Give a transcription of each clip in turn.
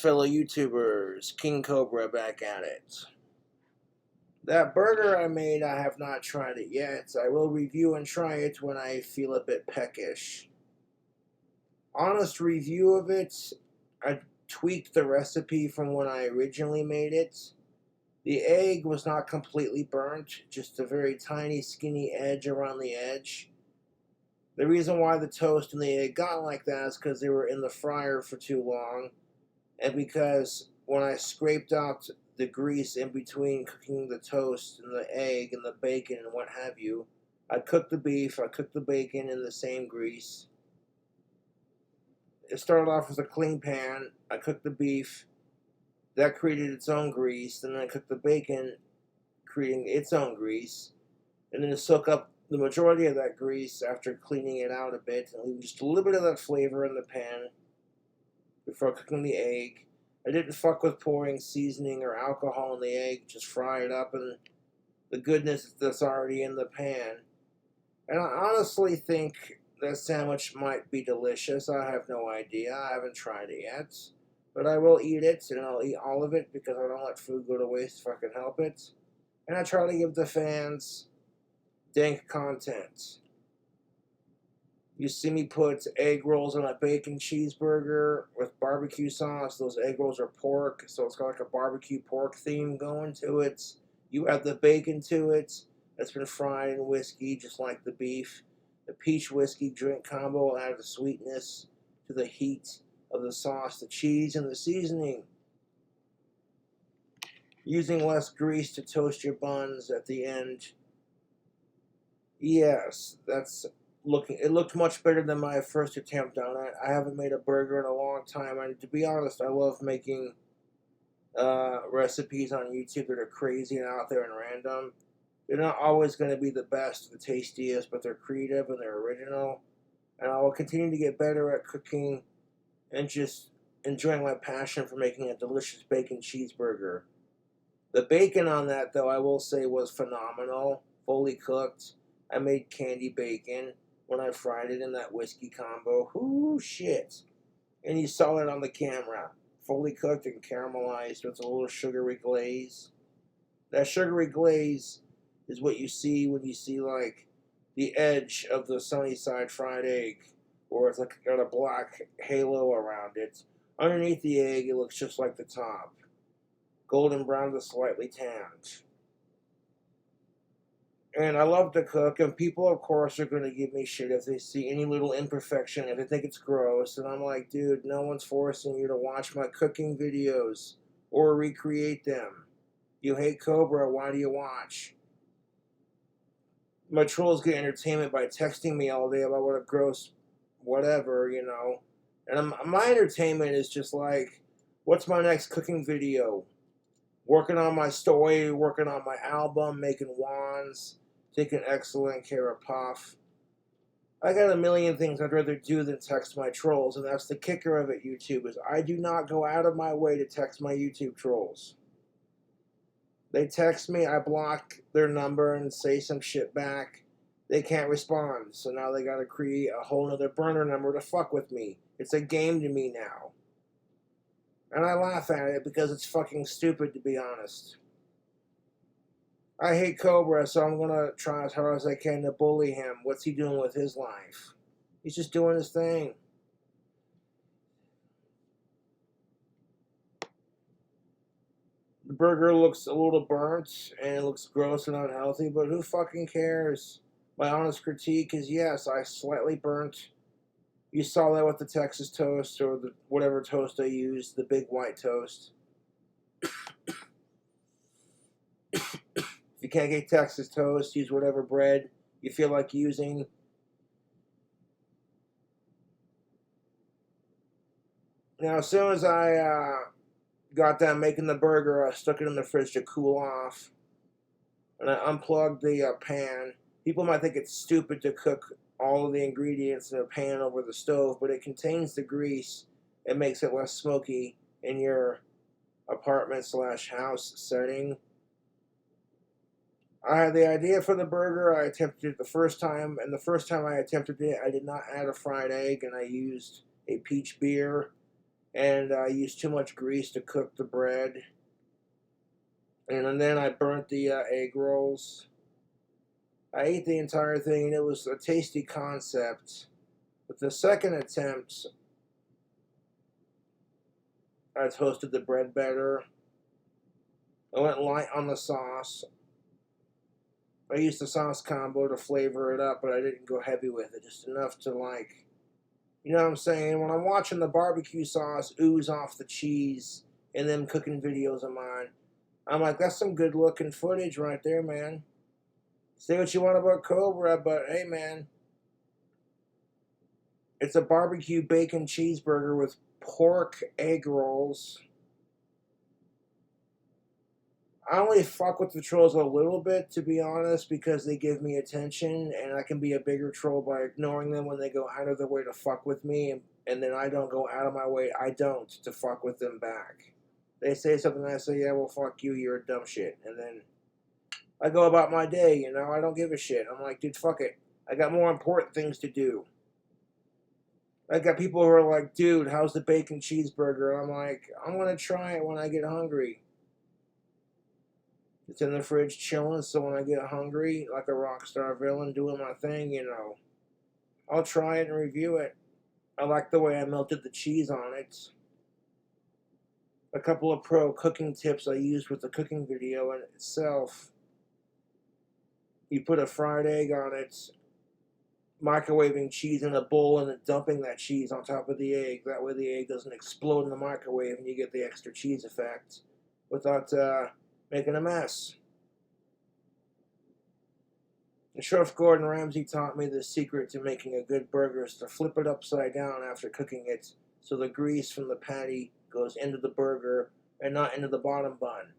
fellow YouTubers, King Cobra back at it. That burger I made, I have not tried it yet. I will review and try it when I feel a bit peckish. Honest review of it, I tweaked the recipe from when I originally made it. The egg was not completely burnt, just a very tiny skinny edge around the edge. The reason why the toast and the egg got like that is because they were in the fryer for too long, and because when I scraped out the grease in between cooking the toast and the egg and the bacon and what have you, I cooked the beef, I cooked the bacon in the same grease. It started off with a clean pan, I cooked the beef, that created its own grease, and then I cooked the bacon, creating its own grease, and then to soak up the majority of that grease after cleaning it out a bit and leaving just a little bit of that flavor in the pan before cooking the egg. I didn't fuck with pouring seasoning or alcohol in the egg, just fry it up and the goodness that's already in the pan. And I honestly think that sandwich might be delicious. I have no idea. I haven't tried it yet. But I will eat it, and I'll eat all of it because I don't let food go to waste if I can help it. And I try to give the fans dank content. You see me put egg rolls on a bacon cheeseburger with barbecue sauce. Those egg rolls are pork, so it's got like a barbecue pork theme going to it. You add the bacon to it. That's been fried in whiskey, just like the beef. The peach whiskey drink combo will add the sweetness to the heat of the sauce, the cheese, and the seasoning. Using less grease to toast your buns at the end. Yes, it looked much better than my first attempt on it. I haven't made a burger in a long time, and to be honest, I love making recipes on YouTube that are crazy and out there and random. They're not always going to be the best, the tastiest, but they're creative and they're original. And I will continue to get better at cooking and just enjoying my passion for making a delicious bacon cheeseburger. The bacon on that, though, I will say was phenomenal, fully cooked. I made candy bacon when I fried it in that whiskey combo. Ooh, shit. And you saw it on the camera. Fully cooked and caramelized with a little sugary glaze. That sugary glaze is what you see when you see, like, the edge of the sunny side fried egg, or it's like got a black halo around it. Underneath the egg, it looks just like the top. Golden brown to slightly tanned. And I love to cook, and people, of course, are going to give me shit if they see any little imperfection, if they think it's gross. And I'm like, dude, no one's forcing you to watch my cooking videos or recreate them. You hate Cobra, why do you watch? My trolls get entertainment by texting me all day about what a gross whatever, you know. And my entertainment is just like, what's my next cooking video? Working on my story, working on my album, making wands, taking excellent care of Puff. I got a million things I'd rather do than text my trolls, and that's the kicker of it, YouTube, is I do not go out of my way to text my YouTube trolls. They text me, I block their number and say some shit back. They can't respond, so now they gotta create a whole nother burner number to fuck with me. It's a game to me now. And I laugh at it because it's fucking stupid, to be honest. I hate Cobra, so I'm gonna try as hard as I can to bully him. What's he doing with his life? He's just doing his thing. The burger looks a little burnt, and it looks gross and unhealthy, but who fucking cares? My honest critique is, yes, I slightly burnt. You saw that with the Texas toast, or the whatever toast I used, the big white toast. If you can't get Texas toast, use whatever bread you feel like using. Now, as soon as I got done making the burger, I stuck it in the fridge to cool off. And I unplugged the pan. People might think it's stupid to cook all of the ingredients in a pan over the stove, but it contains the grease. It makes it less smoky in your apartment/house setting. I had the idea for the burger. I attempted it the first time, and the first time I attempted it, I did not add a fried egg, and I used a peach beer and I used too much grease to cook the bread. And then I burnt the egg rolls. I ate the entire thing, and it was a tasty concept. But the second attempt, I toasted the bread better. I went light on the sauce. I used the sauce combo to flavor it up, but I didn't go heavy with it. Just enough to, like, you know what I'm saying? When I'm watching the barbecue sauce ooze off the cheese in them cooking videos of mine, I'm like, that's some good looking footage right there, man. Say what you want about Cobra, but hey, man, it's a barbecue bacon cheeseburger with pork egg rolls. I only fuck with the trolls a little bit, to be honest, because they give me attention, and I can be a bigger troll by ignoring them when they go out of their way to fuck with me, and then I don't go out of my way, to fuck with them back. They say something, and I say, yeah, well, fuck you, you're a dumb shit. And then I go about my day, you know, I don't give a shit. I'm like, dude, fuck it. I got more important things to do. I got people who are like, dude, how's the bacon cheeseburger? I'm like, I'm going to try it when I get hungry. It's in the fridge chilling, so when I get hungry, like a rock star villain doing my thing, you know, I'll try it and review it. I like the way I melted the cheese on it. A couple of pro cooking tips I used with the cooking video in itself. You put a fried egg on it, microwaving cheese in a bowl, and then dumping that cheese on top of the egg. That way the egg doesn't explode in the microwave and you get the extra cheese effect without making a mess. And Chef Gordon Ramsay taught me the secret to making a good burger is to flip it upside down after cooking it so the grease from the patty goes into the burger and not into the bottom bun.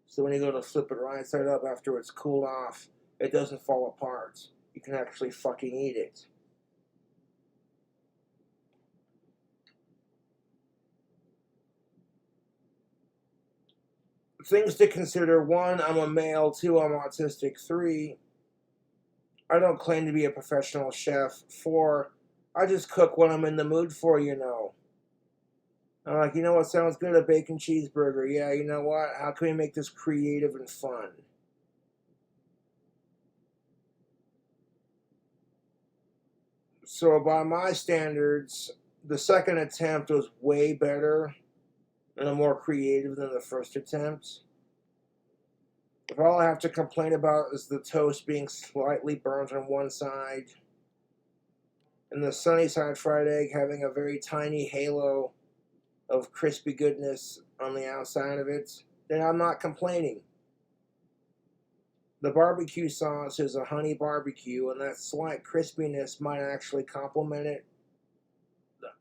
So when you go to flip it right side up after it's cooled off, it doesn't fall apart. You can actually fucking eat it. Things to consider: 1, I'm a male. 2, I'm autistic. 3, I don't claim to be a professional chef. 4, I just cook what I'm in the mood for, you know. I'm like, you know what sounds good? A bacon cheeseburger. Yeah, you know what? How can we make this creative and fun? So by my standards, the second attempt was way better and more creative than the first attempt. If all I have to complain about is the toast being slightly burnt on one side and the sunny side fried egg having a very tiny halo of crispy goodness on the outside of it, then I'm not complaining. The barbecue sauce is a honey barbecue, and that slight crispiness might actually complement it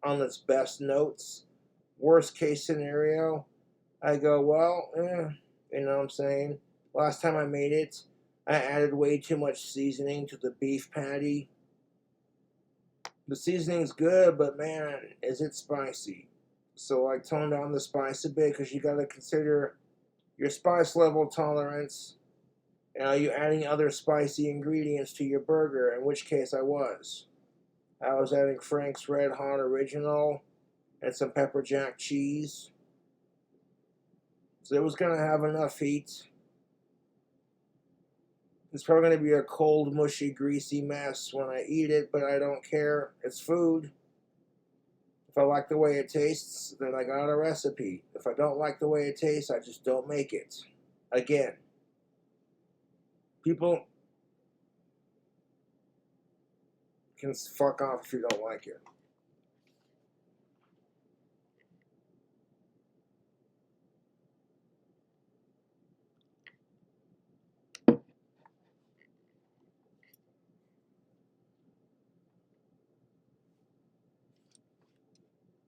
on its best notes. Worst case scenario, I go, well, you know what I'm saying? Last time I made it, I added way too much seasoning to the beef patty. The seasoning's good, but man, is it spicy. So I toned down the spice a bit because you got to consider your spice level tolerance. And are you adding other spicy ingredients to your burger? In which case I was. I was adding Frank's Red Hot Original and some pepper jack cheese. So it was going to have enough heat. It's probably going to be a cold, mushy, greasy mess when I eat it, but I don't care. It's food. If I like the way it tastes, then I got a recipe. If I don't like the way it tastes, I just don't make it. Again, people can fuck off if you don't like it.